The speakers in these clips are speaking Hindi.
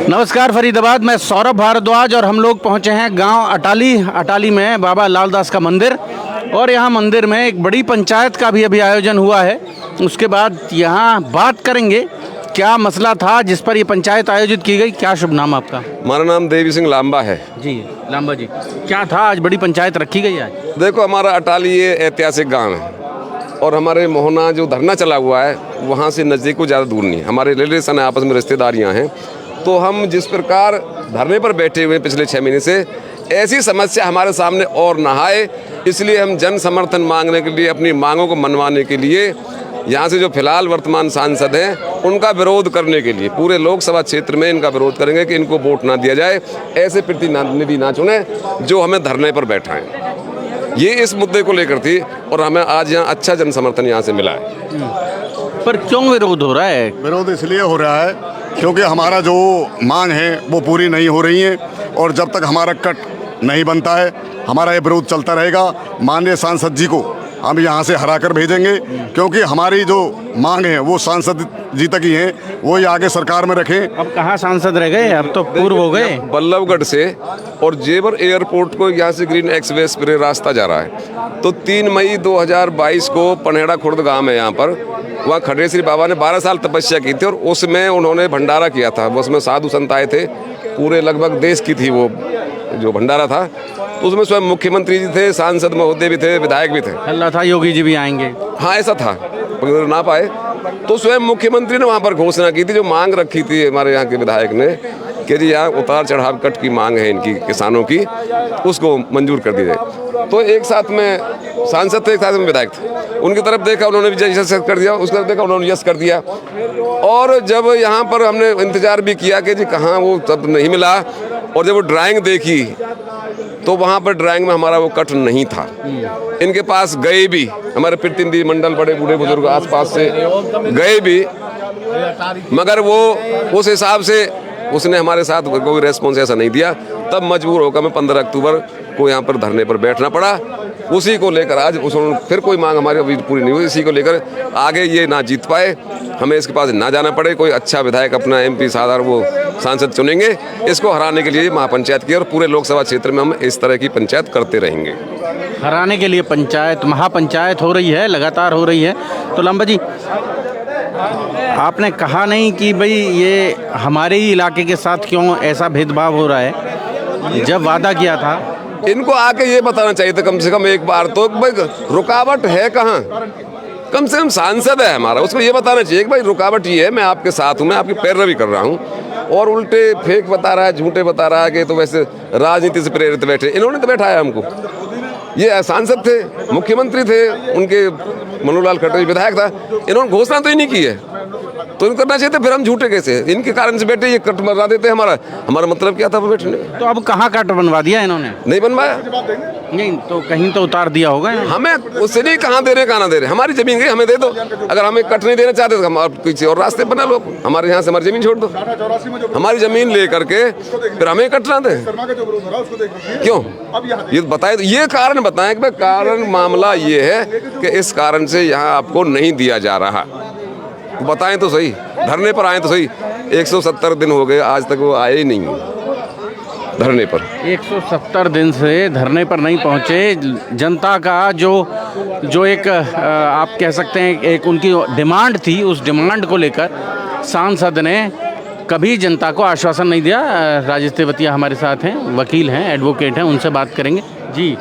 नमस्कार फरीदाबाद, मैं सौरभ भारद्वाज और हम लोग पहुंचे हैं गांव अटाली में बाबा लालदास का मंदिर। और यहाँ मंदिर में एक बड़ी पंचायत का भी अभी आयोजन हुआ है। उसके बाद यहाँ बात करेंगे क्या मसला था जिस पर ये पंचायत आयोजित की गई। क्या शुभ नाम आपका? हमारा नाम देवी सिंह लांबा है जी। लांबा जी, क्या था आज बड़ी पंचायत रखी गई आज? देखो, हमारा अटाली ये ऐतिहासिक गांव है और हमारे मोहना जो धरना चला हुआ है वहाँ से नज़दीक को ज़्यादा दूर नहीं। हमारे रिलेशन है, आपस में रिश्तेदारियाँ हैं। तो हम जिस प्रकार धरने पर बैठे हुए पिछले 6 महीने से, ऐसी समस्या हमारे सामने और ना आए, इसलिए हम जन समर्थन मांगने के लिए, अपनी मांगों को मनवाने के लिए यहाँ से जो फिलहाल वर्तमान सांसद हैं उनका विरोध करने के लिए पूरे लोकसभा क्षेत्र में इनका विरोध करेंगे कि इनको वोट ना दिया जाए, ऐसे प्रतिनिधि ना चुने जो हमें धरने पर बैठाएं। ये इस मुद्दे को लेकर थी और हमें आज यहाँ अच्छा जन समर्थन यहाँ से मिला है। पर क्यों विरोध हो रहा है? विरोध इसलिए हो रहा है क्योंकि हमारा जो मांग है वो पूरी नहीं हो रही है और जब तक हमारा कट नहीं बनता है हमारा ये विरोध चलता रहेगा। माननीय सांसद जी को हम यहाँ से हरा कर भेजेंगे क्योंकि हमारी जो मांग है वो सांसद जी तक ही है, वो ही आगे सरकार में रखें। अब कहाँ सांसद रह गए, अब तो पूर्व हो गए। बल्लभगढ़ से और जेवर एयरपोर्ट को यहाँ से ग्रीन एक्सप्रेस पे रास्ता जा रहा है। तो 3 मई 2022 को पनेड़ा खुर्द गांव है यहाँ पर, वहाँ खडरेश्वरी बाबा ने 12 साल तपस्या की थी और उसमें उन्होंने भंडारा किया था। उसमें साधु संत आए थे, पूरे लगभग देश की थी वो जो भंडारा था। तो उसमें स्वयं मुख्यमंत्री जी थे, सांसद महोदय भी थे, विधायक भी थे। अल्लाह था योगी जी भी आएंगे। हाँ, ऐसा था, मगर ना पाए। तो स्वयं मुख्यमंत्री ने वहाँ पर घोषणा की थी, जो मांग रखी थी हमारे यहाँ के विधायक ने कि जी यहाँ उतार चढ़ाव कट की मांग है इनकी, किसानों की, उसको मंजूर कर दी जाए। तो एक साथ में सांसद थे, एक साथ में विधायक थे। उनकी तरफ देखा, उन्होंने भी यस कर दिया, उसकी तरफ देखा, उन्होंने यस कर दिया। और जब यहाँ पर हमने इंतजार भी किया कि जी कहाँ, वो तब नहीं मिला। और जब वो ड्राइंग देखी तो वहाँ पर ड्राइंग में हमारा वो कट नहीं था। इनके पास गए भी, हमारे प्रतिनिधि मंडल, बड़े बूढ़े बुजुर्ग आसपास से गए भी, मगर वो उस हिसाब से उसने हमारे साथ कोई रेस्पॉन्स ऐसा नहीं दिया। तब मजबूर होकर मैं 15 अक्टूबर को यहाँ पर धरने पर बैठना पड़ा। उसी को लेकर आज फिर कोई मांग हमारी अभी पूरी नहीं हुई। इसी को लेकर आगे ये ना जीत पाए, हमें इसके पास ना जाना पड़े, कोई अच्छा विधायक अपना MP साधारण वो सांसद चुनेंगे, इसको हराने के लिए महापंचायत की और पूरे लोकसभा क्षेत्र में हम इस तरह की पंचायत करते रहेंगे। हराने के लिए पंचायत, महापंचायत हो रही है, लगातार हो रही है। तो लांबा जी, आपने कहा नहीं कि भाई ये हमारे ही इलाके के साथ क्यों ऐसा भेदभाव हो रहा है? जब वादा किया था इनको आके ये बताना चाहिए था कम से कम एक बार तो, भाई रुकावट है कहाँ। कम से कम सांसद है हमारा, उसको ये बताना चाहिए कि भाई रुकावट ये है, मैं आपके साथ हूँ, मैं आपकी पैरवी कर रहा हूँ। और उल्टे फेक बता रहा है, झूठे बता रहा है कि तो वैसे राजनीति से प्रेरित बैठे। इन्होंने तो बैठाया हमको। ये सांसद थे, मुख्यमंत्री थे, उनके मनोहर लाल खट्टर विधायक था, इन्होंने घोषणा तो ही नहीं की है, तो इनको करना चाहिए था। फिर हम झूठे कैसे, इनके कारण से बैठे, ये कट बनवा देते। हमारा मतलब क्या था बैठने? तो अब कहाँ कट बनवा दिया इन्होंने? नहीं बनवाया। नहीं तो कहीं तो उतार दिया होगा इन्होंने। हमें उससे नहीं, कहाँ दे रहे कहाँ ना दे रहे, हमारी जमीन गई, हमें दे दो। अगर हमें कट नहीं देना चाहते तो हम किसी और रास्ते बना लो, हमारे यहाँ से हमारी जमीन छोड़ दो। हमारी जमीन ले करके फिर हमें कटना दें क्यों? ये बताए, ये कारण बताएं कि कारण मामला ये है कि इस कारण से यहाँ आपको नहीं दिया जा रहा। बताएं तो सही, धरने पर आए तो सही। 170 दिन हो गए, आज तक वो आए ही नहीं धरने पर। 170 दिन से धरने पर नहीं पहुंचे। जनता का जो एक आप कह सकते हैं एक उनकी डिमांड थी, उस डिमांड को लेकर सांसद ने कभी जनता को आश्वासन नहीं दिया। राजेश तेवतिया हमारे साथ हैं, वकील हैं, एडवोकेट हैं, उनसे बात करेंगे। जी,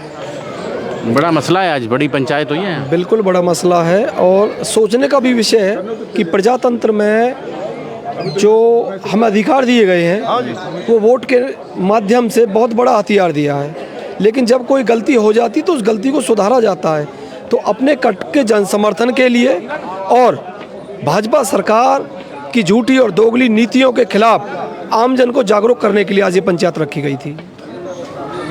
बड़ा मसला है, आज बड़ी पंचायत हुई है। बिल्कुल बड़ा मसला है और सोचने का भी विषय है कि प्रजातंत्र में जो हमें अधिकार दिए गए हैं वो वोट के माध्यम से बहुत बड़ा हथियार दिया है, लेकिन जब कोई गलती हो जाती तो उस गलती को सुधारा जाता है। तो अपने कट के जन समर्थन के लिए और भाजपा सरकार की झूठी और दोगली नीतियों के खिलाफ आमजन को जागरूक करने के लिए आज ये पंचायत रखी गई थी।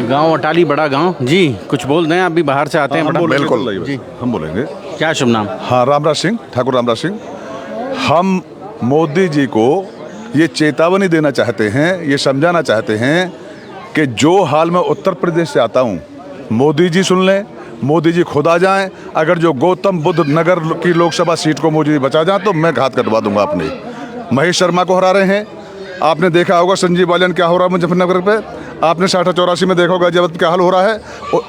गांव अटाली बड़ा गांव जी, कुछ बोल दें, आप भी बाहर से आते हैं। बड़ा बिल्कुल जी, हम बोलेंगे। क्या शुभ नाम? हाँ, रामराज सिंह, ठाकुर रामराज सिंह। हम मोदी जी को ये चेतावनी देना चाहते हैं, ये समझाना चाहते हैं कि जो हाल में उत्तर प्रदेश से आता हूँ, मोदी जी सुन लें, मोदी जी खुद आ जाएं। अगर जो गौतम बुद्ध नगर की लोकसभा सीट को मोदी जी बचा जाए तो मैं घात कटवा दूंगा अपने। महेश शर्मा को हरा रहे हैं। आपने देखा होगा संजीव बालियान क्या हो रहा है मुजफ्फरनगर पे, आपने 60-84 में देखा होगा गाजियाबाद क्या हाल हो रहा है, और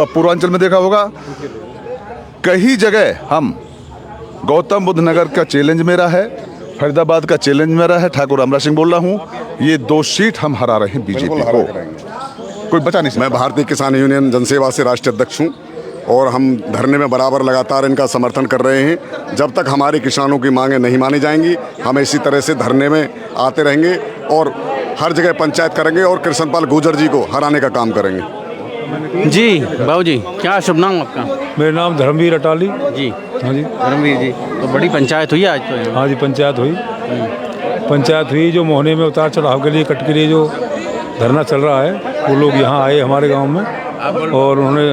पूर्वांचल में देखा होगा। कई जगह हम गौतम बुद्ध नगर का चैलेंज मेरा है, फरीदाबाद का चैलेंज मेरा है, ठाकुर रामराज सिंह बोल रहा हूँ, ये 2 सीट हम हरा रहे हैं बीजेपी को, कोई बचा नहीं सकता। मैं भारतीय किसान यूनियन जनसेवा से राष्ट्रीय अध्यक्ष हूँ और हम धरने में बराबर लगातार इनका समर्थन कर रहे हैं। जब तक हमारे किसानों की मांगें नहीं मानी जाएंगी, हम इसी तरह से धरने में आते रहेंगे और हर जगह पंचायत करेंगे और कृष्णपाल गुर्जर जी को हराने का काम करेंगे। जी बाबू जी, क्या शुभ नाम आपका? मेरा नाम धर्मवीर अटाली। जी हाँ जी, धर्मवीर जी, तो बड़ी पंचायत हुई आज तो यहाँ? हाँ जी, पंचायत हुई। जो मोहने में उतार चढ़ाव के लिए, कट के लिए जो धरना चल रहा है, वो लोग यहाँ आए हमारे गांव में और उन्होंने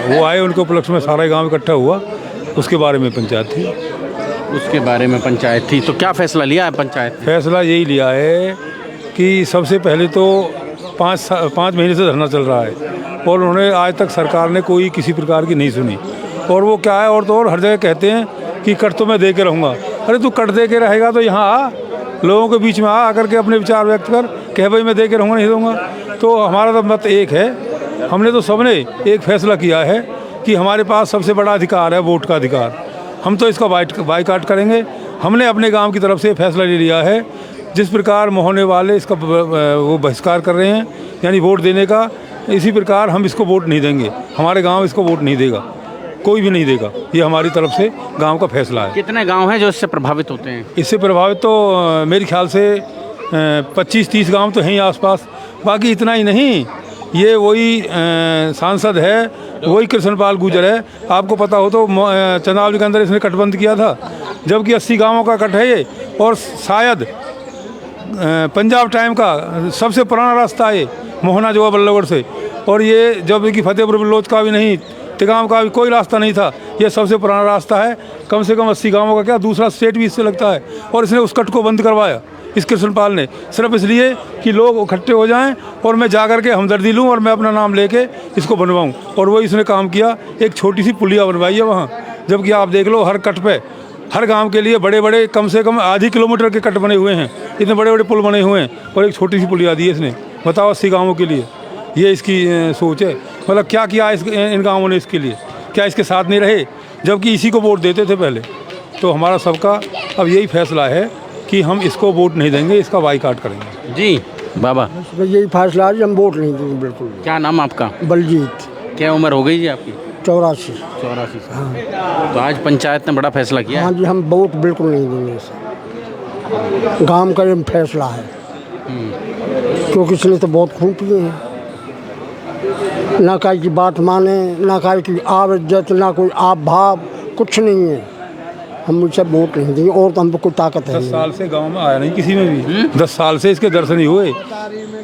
वो आए, उनके उपलक्ष्य में सारा गांव इकट्ठा हुआ, उसके बारे में पंचायत थी। उसके बारे में पंचायत थी, तो क्या फैसला लिया है पंचायत? फैसला यही लिया है कि सबसे पहले तो 5 महीने से धरना चल रहा है और उन्होंने आज तक सरकार ने कोई किसी प्रकार की नहीं सुनी। और वो क्या है, और तो और हर जगह कहते हैं कि कट तो मैं दे के रहूँगा। अरे तू कट दे के रहेगा तो यहाँ आ, लोगों के बीच में आकर के अपने विचार व्यक्त कर, कह भाई मैं दे के रहूँगा, नहीं दूँगा। तो हमारा तो मत एक है, हमने तो सबने एक फैसला किया है कि हमारे पास सबसे बड़ा अधिकार है वोट का अधिकार, हम तो इसका बाइकाट करेंगे। हमने अपने गांव की तरफ से फैसला ले लिया है, जिस प्रकार मोहने वाले इसका वो बहिष्कार कर रहे हैं यानी वोट देने का, इसी प्रकार हम इसको वोट नहीं देंगे। हमारे गांव इसको वोट नहीं देगा, कोई भी नहीं देगा। ये हमारी तरफ से गांव का फैसला है। कितने गांव हैं जो इससे प्रभावित होते हैं? इससे प्रभावित तो मेरे ख्याल से 25-30 गांव तो हैं ही आसपास। बाकी इतना ही नहीं, ये वही सांसद है, वही कृष्णपाल गुर्जर है। आपको पता हो तो चंद्रावली के अंदर इसने कटबंद किया था, जबकि 80 गाँवों का कट है ये, और शायद पंजाब टाइम का सबसे पुराना रास्ता है ये मोहना जो है बल्लभगढ़ से। और ये जब कि फतेहपुर बलोच का भी नहीं, तिगाम का भी कोई रास्ता नहीं था, ये सबसे पुराना रास्ता है। कम से कम 80 गाँवों का क्या, दूसरा स्टेट भी इससे लगता है। और इसने उस कट को बंद करवाया, इस कृष्णपाल ने, सिर्फ इसलिए कि लोग इकट्ठे हो जाएं और मैं जा कर के हमदर्दी लूं और मैं अपना नाम लेके इसको बनवाऊं। और वो इसने काम किया, एक छोटी सी पुलिया बनवाई है वहाँ, जबकि आप देख लो हर कट पे, हर गांव के लिए बड़े बड़े कम से कम आधी किलोमीटर के कट बने हुए हैं, इतने बड़े बड़े पुल बने हुए हैं, और एक छोटी सी पुलिया दी है इसने। बताओ 80 गाँवों के लिए, ये इसकी सोच है। मतलब क्या किया इन गाँवों ने इसके लिए, क्या इसके साथ नहीं रहे, जबकि इसी को वोट देते थे पहले। तो हमारा सबका अब यही फैसला है कि हम इसको वोट नहीं देंगे, इसका बाइकाट करेंगे। जी बाबा, यही फैसला है, हम वोट नहीं देंगे बिल्कुल। क्या नाम आपका? बलजीत। क्या उम्र हो गई जी आपकी? 84। 84 साल। तो आज पंचायत ने बड़ा फैसला किया? हाँ जी, हम वोट बिल्कुल नहीं देंगे इसे, गांव का ये फैसला है। क्योंकि इसने तो बहुत खून पिए हैं, ना कहीं की बात माने, ना कहीं की आब इज्जत, ना कोई आप भाव, कुछ नहीं है। हम उसे वोट नहीं देंगे, और तो हम कोई ताकत है 10 साल से गांव में आया नहीं किसी में भी। 10 साल से इसके दर्शन ही हुए।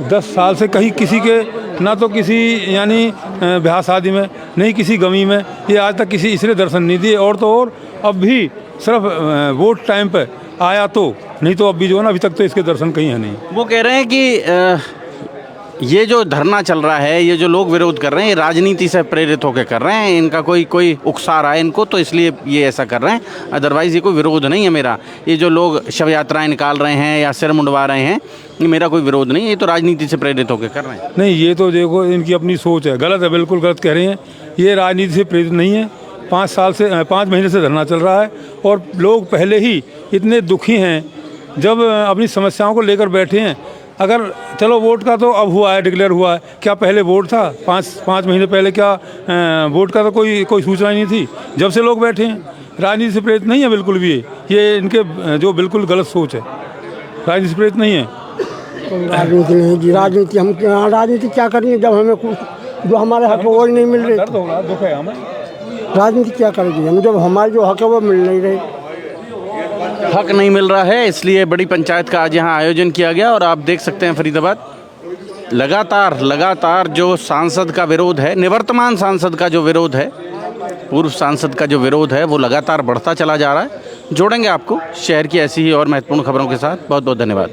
10 साल से कहीं किसी के, ना तो किसी यानी ब्याह शादी में, नहीं किसी गमी में, ये आज तक किसी इसने दर्शन नहीं दिए। और तो और अब भी सिर्फ वोट टाइम पे आया तो, नहीं तो अब भी जो है ना, अभी तक तो इसके दर्शन कहीं है नहीं। वो कह रहे हैं कि ये जो धरना चल रहा है, ये जो लोग विरोध कर रहे हैं, ये राजनीति से प्रेरित होकर कर रहे हैं, इनका कोई उकसा रहा है इनको, तो इसलिए ये ऐसा कर रहे हैं। अदरवाइज़ ये कोई विरोध नहीं है मेरा। ये जो लोग शव यात्राएँ निकाल रहे हैं या सिर मुंडवा रहे हैं, ये मेरा कोई विरोध नहीं है, ये तो राजनीति से प्रेरित होकर कर रहे हैं। नहीं, ये तो देखो इनकी अपनी सोच है, गलत है, बिल्कुल गलत कह रहे हैं। ये राजनीति से प्रेरित नहीं है। 5 महीने से धरना चल रहा है और लोग पहले ही इतने दुखी हैं, जब अपनी समस्याओं को लेकर बैठे हैं। अगर चलो वोट का तो अब हुआ है, डिक्लेयर हुआ है, क्या पहले वोट था? 5 महीने पहले क्या वोट का तो कोई सूचना ही नहीं थी। जब से लोग बैठे हैं, राजनीति से प्रेरित नहीं है बिल्कुल भी। ये इनके जो बिल्कुल गलत सोच है, राजनीति से प्रेरित नहीं है। राजनीति नहीं जी, राजनीति हम राजनीति क्या करेंगे जब हमें कुछ जो हमारे हक वो ही नहीं मिल रहे। दर्द होगा, दुख है हमें। राजनीति क्या करेगी हम, जब हमारे जो हक है वो मिल नहीं रहे। हक नहीं मिल रहा है, इसलिए बड़ी पंचायत का आज यहाँ आयोजन किया गया। और आप देख सकते हैं फरीदाबाद लगातार जो सांसद का विरोध है, निवर्तमान सांसद का जो विरोध है, पूर्व सांसद का जो विरोध है, वो लगातार बढ़ता चला जा रहा है। जोड़ेंगे आपको शहर की ऐसी ही और महत्वपूर्ण खबरों के साथ। बहुत बहुत धन्यवाद।